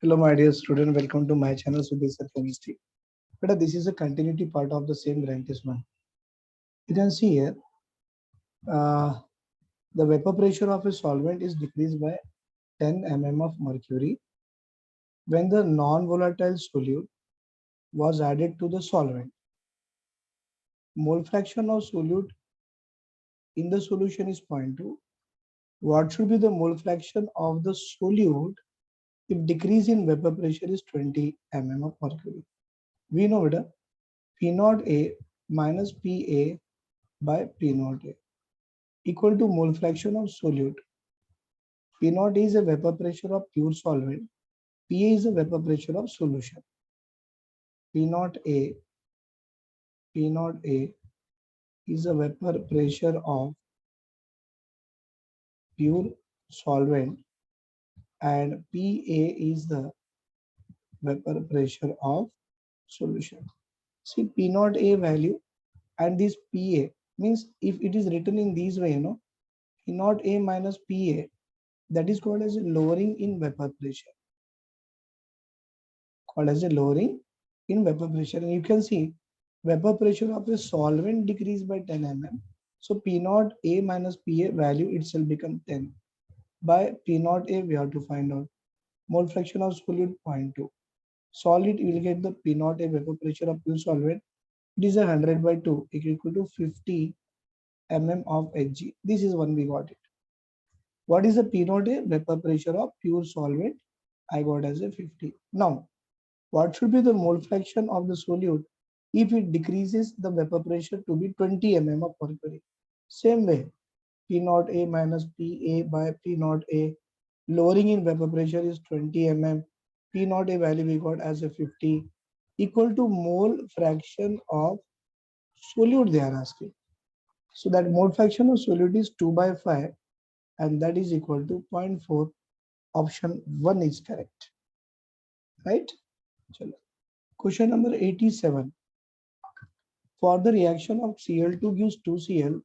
Hello, my dear student. Welcome to my channel, Sudhir Chemistry. But this is a continuity part of the same rank test one. You can see here, uh, the vapor pressure of a solvent is decreased by 10 mm of mercury when the non-volatile solute was added to the solvent. Mole fraction of solute in the solution is 0.2. What should be the mole fraction of the solute if decrease in vapor pressure is 20 mm of mercury? We know that P naught A minus PA by P naught A equal to mole fraction of solute. P naught is a vapor pressure of pure solvent. Pa is a vapor pressure of solution. P naught A is a vapor pressure of pure solvent and Pa is the vapor pressure of solution. See P naught A value and this Pa means if it is written in this way, P naught A minus Pa, that is called as a lowering in vapor pressure. Called as a lowering in vapor pressure. And you can see vapor pressure of a solvent decreased by 10 mm. So P naught A minus Pa value itself become 10. By P naught A, we have to find out mole fraction of solute 0.2. Solid, you will get the P naught A vapor pressure of pure solvent. It is 100 by 2 equal to 50 mm of Hg. This is one we got it. What is the P naught A vapor pressure of pure solvent? I got as a 50. Now, what should be the mole fraction of the solute if it decreases the vapor pressure to be 20 mm of mercury? Same way, P naught A minus Pa by P naught A, lowering in vapor pressure is 20 mm. P naught A value we got as a 50 equal to mole fraction of solute they are asking. So that mole fraction of solute is 2 by 5 and that is equal to 0.4. Option 1 is correct. Right? Question number 87. For the reaction of Cl2 gives 2Cl,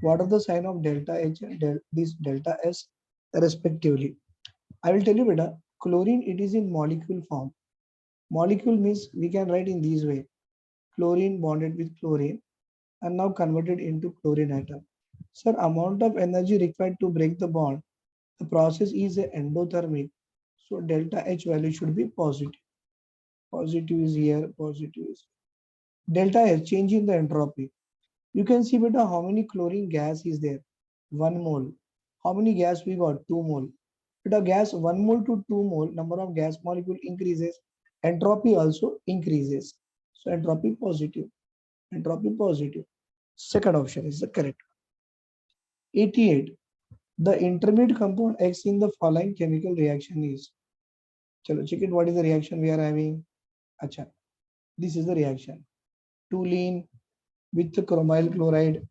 what are the sign of delta H and this delta S respectively? I will tell you better. Chlorine, it is in molecule form. Molecule means we can write in this way. Chlorine bonded with chlorine and now converted into chlorine atom. Sir, amount of energy required to break the bond. The process is endothermic. So delta H value should be positive. Positive is here, positive is here. Delta S change in the entropy. You can see beta how many chlorine gas is there? 1 mole. How many gas we got? 2 mole. Beta gas 1 mole to 2 mole, number of gas molecule increases. Entropy also increases. So entropy positive. Entropy positive. Second option is the correct. 88. The intermediate compound X in the following chemical reaction is. Chalo, check it. What is the reaction we are having? Acha. This is the reaction. Toluene with the chromyl chloride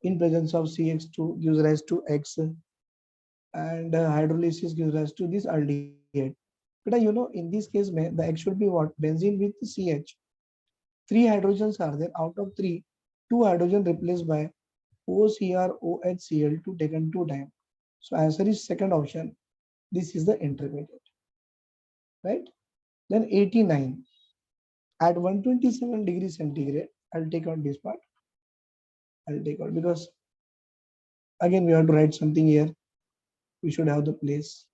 in presence of CH2 gives rise to X and hydrolysis gives rise to this aldehyde. But in this case, the X should be what? Benzene with CH. 3 hydrogens are there. Out of 3, 2 hydrogen replaced by OCr OHCl2 taken 2 times. So answer is second option. This is the intermediate. Right? Then 89. At 127 degrees centigrade, I'll take out this part. I'll take out because again we have to write something here. We should have the place.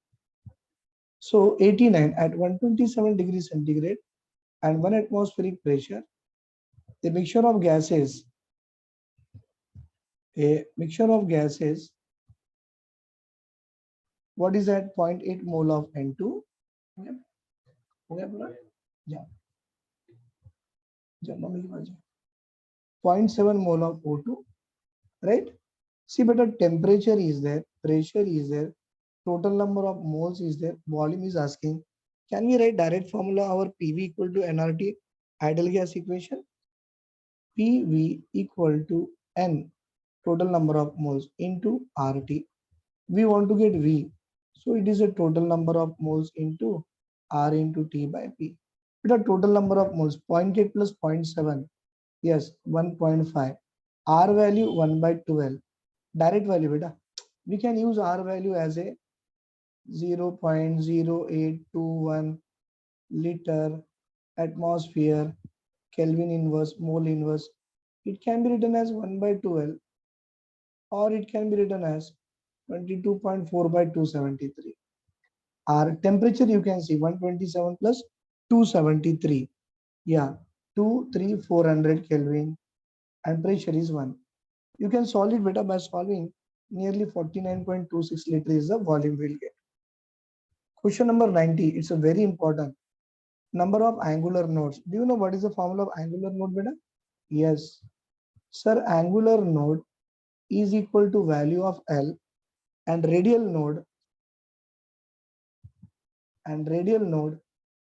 So 89 at 127 degrees centigrade and 1 atmospheric pressure, the mixture of gases, what is that? 0.8 mole of N2. Yeah. 0.7 mole of O2, right? See, but the temperature is there, pressure is there, total number of moles is there, volume is asking. Can we write direct formula our PV equal to nRT ideal gas equation? PV equal to N, total number of moles, into RT. We want to get V. So it is a total number of moles into R into T by P. The total number of moles, 0.8 plus 0.7. Yes, 1.5. R value 1 by 12. Direct value, beta. We can use R value as a 0.0821 liter, atmosphere, Kelvin inverse, mole inverse. It can be written as 1 by 12 or it can be written as 22.4 by 273. Our temperature you can see 127 plus 273. Yeah, 23400 Kelvin and pressure is 1. You can solve it better by solving nearly 49.26 liter is the volume we'll get. Question number 90, it's a very important. Number of angular nodes. Do you know what is the formula of angular node, beta? Yes. Sir, angular node is equal to value of L and radial node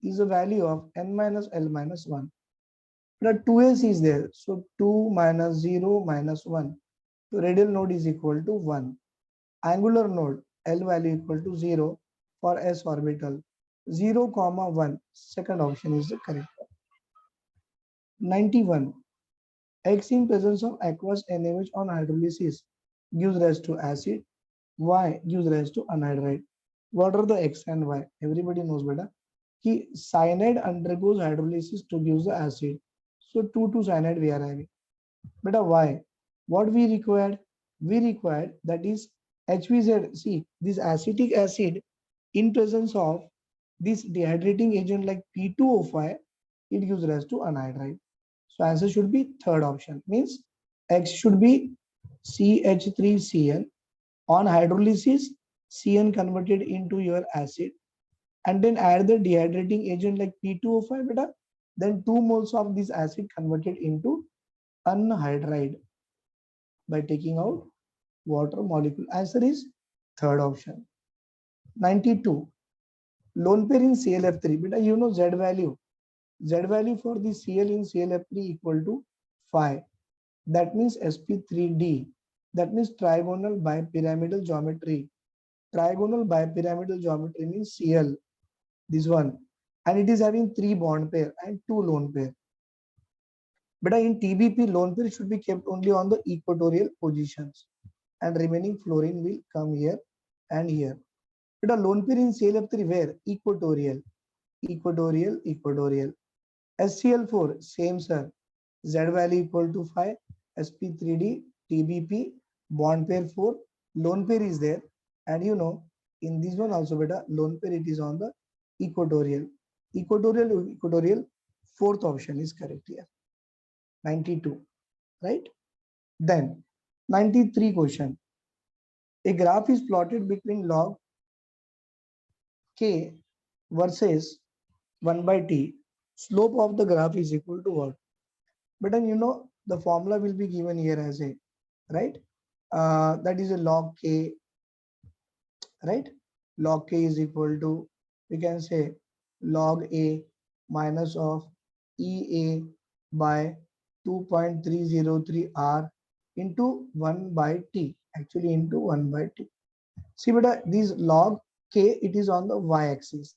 is a value of n minus L minus 1. The 2s is there. So 2 minus 0 minus 1. So radial node is equal to 1. Angular node L value equal to 0 for s orbital. 0 comma 1. Second option is the correct one. 91. X in presence of aqueous NaOH on hydrolysis gives rise to acid. Y gives rise to anhydride. What are the X and Y? Everybody knows better. Cyanide undergoes hydrolysis to give the acid. So 2 cyanide we are having. But why? What we required? We required that is HVZ. See, this acetic acid in presence of this dehydrating agent like P2O5, it gives rise to anhydride. So answer should be third option. Means X should be CH3Cl. On hydrolysis, CN converted into your acid and then add the dehydrating agent like P2O5 beta. Then 2 moles of this acid converted into anhydride by taking out water molecule. Answer is third option. 92. Lone pair in ClF3. Beta, you know Z value. Z value for the Cl in ClF3 equal to 5. That means sp3d. That means trigonal bipyramidal geometry. Trigonal bipyramidal geometry means Cl. This one. And it is having 3 bond pair and 2 lone pair. But in TBP, lone pair should be kept only on the equatorial positions. And remaining fluorine will come here and here. But a lone pair in ClF3 where? Equatorial. Equatorial, equatorial. SCl4, same sir. Z value equal to 5, sp3d, TBP, bond pair 4, lone pair is there. And you know, in this one also beta, lone pair it is on the equatorial. Equatorial, equatorial, fourth option is correct here. 92, right? Then 93 question. A graph is plotted between log k versus 1 by t. Slope of the graph is equal to what? But then you know the formula will be given here as a right. That is a log k, right? Log k is equal to, we can say log a minus of ea by 2.303 r into 1 by t, actually into 1 by t. See, but this log k, it is on the y-axis.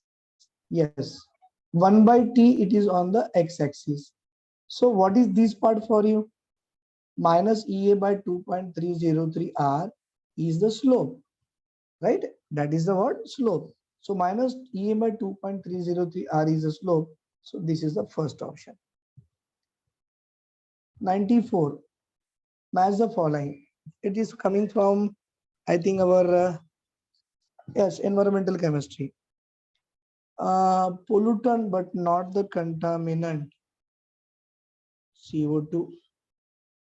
Yes, 1 by t, it is on the x-axis. So what is this part for you? Minus ea by 2.303 r is the slope, right? That is the word slope. So minus ea by 2.303 r is the slope. So this is the first option. 94. Match the following. It is coming from, I think, our yes, environmental chemistry. Pollutant but not the contaminant. CO2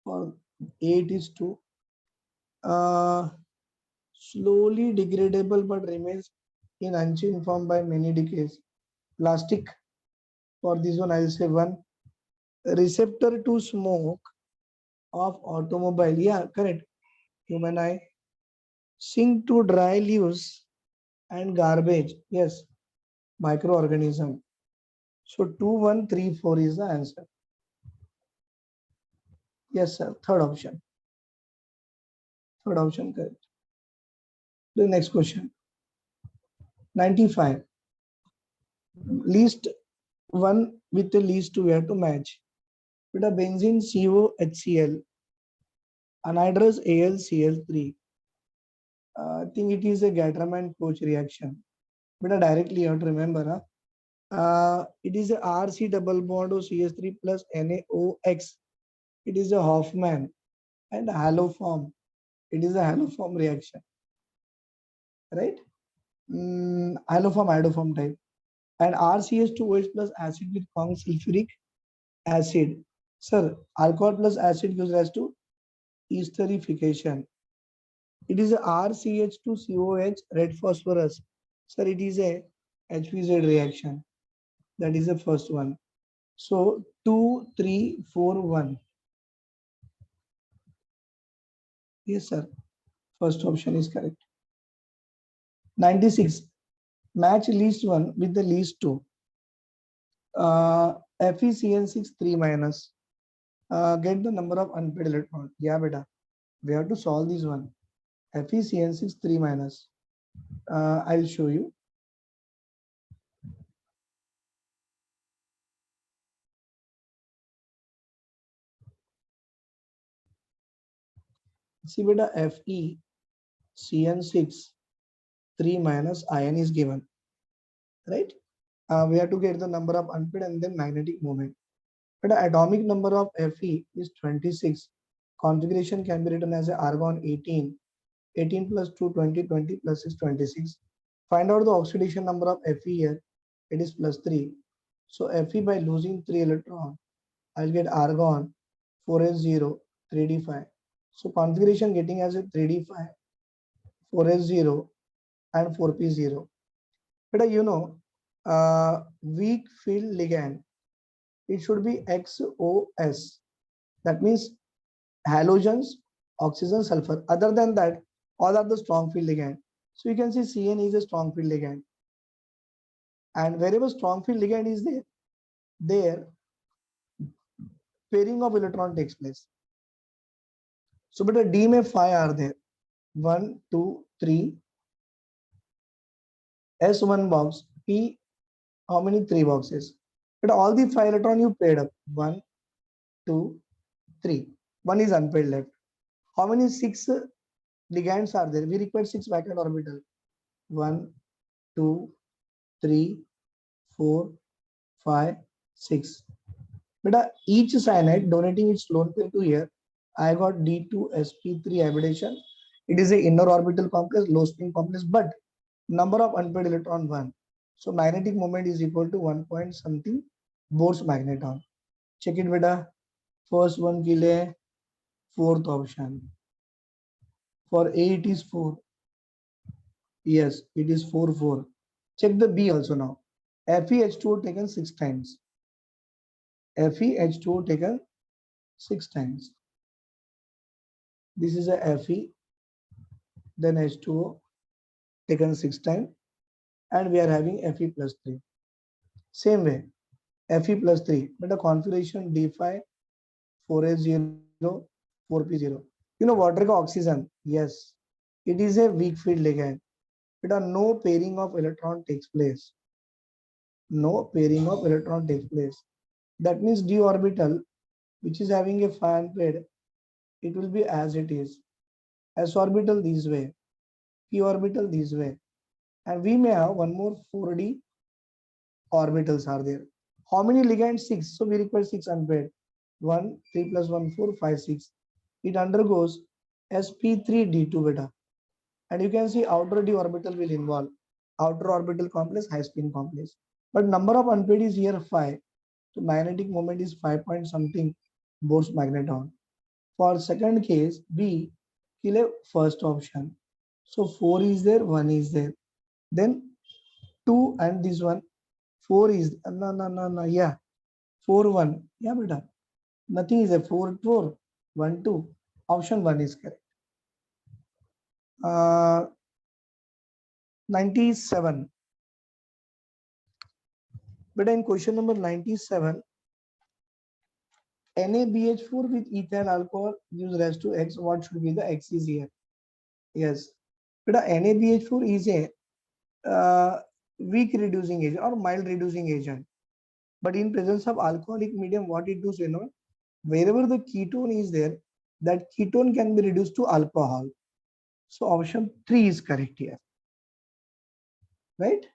or 8 is 2. Slowly degradable but remains in unchanged form by many decades. Plastic, for this one I'll say 1. Receptor to smoke of automobile, yeah, correct. Human eye. Sink to dry leaves and garbage, yes, microorganism. So 2134 is the answer. Yes sir, third option. Third option correct. The next question. 95. Least one with the least two we have to match. With a benzene COHCl, anhydrous AlCl3. I think it is a Gatterman-Koch reaction. But directly you have to remember, it is a RC double bond of CS3 plus NaOX. It is a Hoffman and haloform. It is a haloform reaction, right? Haloform, iodoform type. And RCH2OH plus acid with Kong sulfuric acid. Sir, alcohol plus acid gives rise to esterification. It is a RCH2COH red phosphorus. Sir, it is a HPZ reaction. That is the first one. So 2, 3, 4, 1. Yes, sir. First option is correct. 96. Match least one with the least two. FeCN6 3 minus. Get the number of unpaired electrons. Yeah, beta. We have to solve this one. FeCN6 3 minus. I'll show you. See, beta, FeCN6 3 minus ion is given, right? We have to get the number of unpaired and then magnetic moment. But the atomic number of Fe is 26. Configuration can be written as a argon 18. 18 plus 2, 20, 20 plus 6, 26. Find out the oxidation number of Fe here. It is plus 3. So Fe by losing 3 electron, I'll get argon 4s0, 3d5. So configuration getting as a 3d5, 4s0 and 4p0. But weak field ligand, it should be XOS. That means halogens, oxygen, sulfur. Other than that, all are the strong field ligand. So you can see CN is a strong field ligand. And wherever strong field ligand is there pairing of electron takes place. So but the D may 5 are there. 1, 2, 3. S1 box. P, how many? 3 boxes. But all the 5 electron you paired up. 1, 2, 3. 1 is unpaired left. How many? 6 ligands are there? We require 6 vacant orbital. 1, 2, 3, 4, 5, 6. But each cyanide donating its lone pair to here, I got D2sp3 hybridization. It is a inner orbital complex, low spin complex, but number of unpaired electron 1. So magnetic moment is equal to 1 point something Bohr's magneton. Check it, beta. First one kile, fourth option. For A it is 4. Yes, it is 4, 4. Check the B also now. FeH2O taken 6 times. FeH2O taken 6 times. This is a Fe, then H2O taken 6 times, and we are having Fe plus 3. Same way, Fe plus 3, but the configuration D5, 4S0, 4P0. Water ka oxygen, yes, it is a weak field ligand. But no pairing of electron takes place. No pairing of electron takes place. That means d orbital, which is having a 5 unpaired, it will be as it is. S orbital this way, p orbital this way, and we may have one more 4d orbitals are there. How many ligands? 6. So we require 6 unpaired. 1, 3 plus 1, 4, 5, 6. It undergoes sp3d2 beta. And you can see outer d orbital will involve outer orbital complex, high spin complex. But number of unpaired is here 5. So magnetic moment is 5 point something Bohr's magneton. For second case, B, kill a first option. So 4 is there, 1 is there. Then 2 and this one, 4 is, no, yeah. 4, 1. Yeah, beta. Nothing is a 4, 4, 1, 2. Option 1 is correct. 97. But in question number 97, NaBH4 with ethyl alcohol gives rise to X. What should be the X is here? Yes. But NaBH4 is a weak reducing agent or mild reducing agent. But in presence of alcoholic medium, what it does, wherever the ketone is there, that ketone can be reduced to alcohol. So option 3 is correct here, right?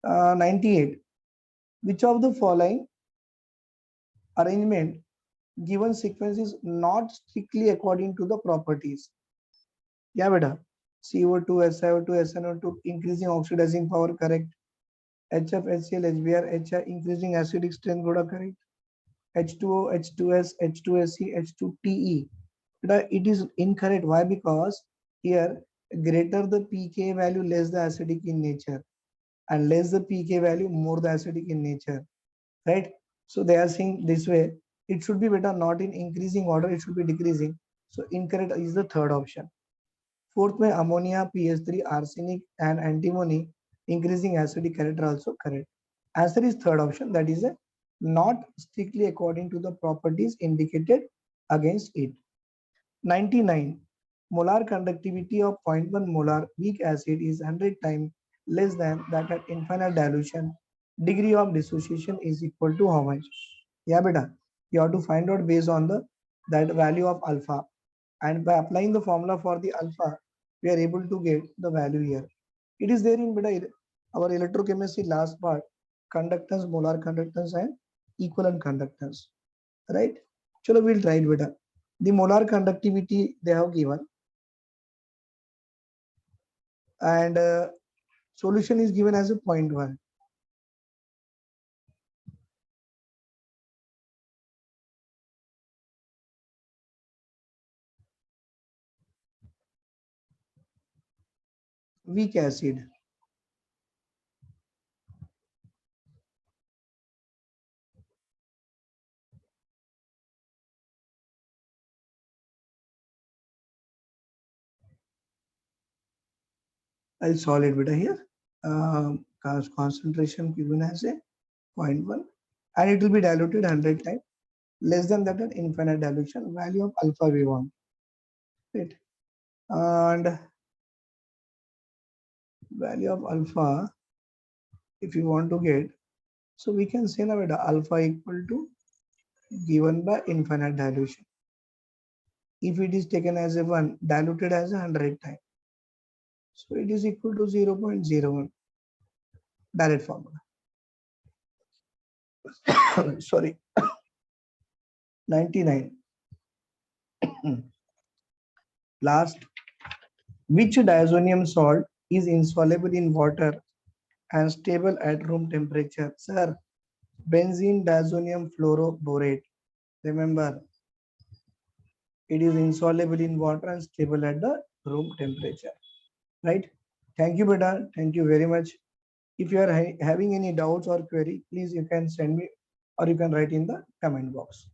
98. Which of the following arrangement given sequence is not strictly according to the properties? Yeah, beta. CO2, SiO2, SnO2, increasing oxidizing power, correct. HF, HCl, HBr, HI, increasing acidic strength, good, correct. H2O, H2S, H2SE, H2TE. It is incorrect. Why? Because here greater the pK value, less the acidic in nature, and less the pK value, more the acidic in nature, right? So they are saying this way. It should be better not in increasing order. It should be decreasing. So incorrect is the third option. Fourth, में ammonia, pH3, arsenic, and antimony, increasing acidic character also correct. Answer is third option. That is a not strictly according to the properties indicated against it. 99. Molar conductivity of 0.1 molar weak acid is 100 times less than that at infinite dilution. Degree of dissociation is equal to how much? Yeah, beta. You have to find out based on the that value of alpha. And by applying the formula for the alpha, we are able to get the value here. It is there in beta, our electrochemistry last part, conductance, molar conductance, and equivalent conductance. Right? Chalo, we'll try it beta. The molar conductivity they have given, and solution is given as a 0.1. Weak acid. I'll solve it beta here. Concentration given as a 0.1, and it will be diluted 100 times. Less than that at infinite dilution. Value of alpha we want. Right? And value of alpha, if you want to get, so we can say now that alpha equal to given by infinite dilution. If it is taken as a 1, diluted as 100 times. So it is equal to 0.01. Direct formula. Sorry. 99. Last. Which diazonium salt is insoluble in water and stable at room temperature? Sir, benzene diazonium fluoroborate. Remember, it is insoluble in water and stable at the room temperature. Right? Thank you, Beta. Thank you very much. If you are having any doubts or query, please you can send me or you can write in the comment box.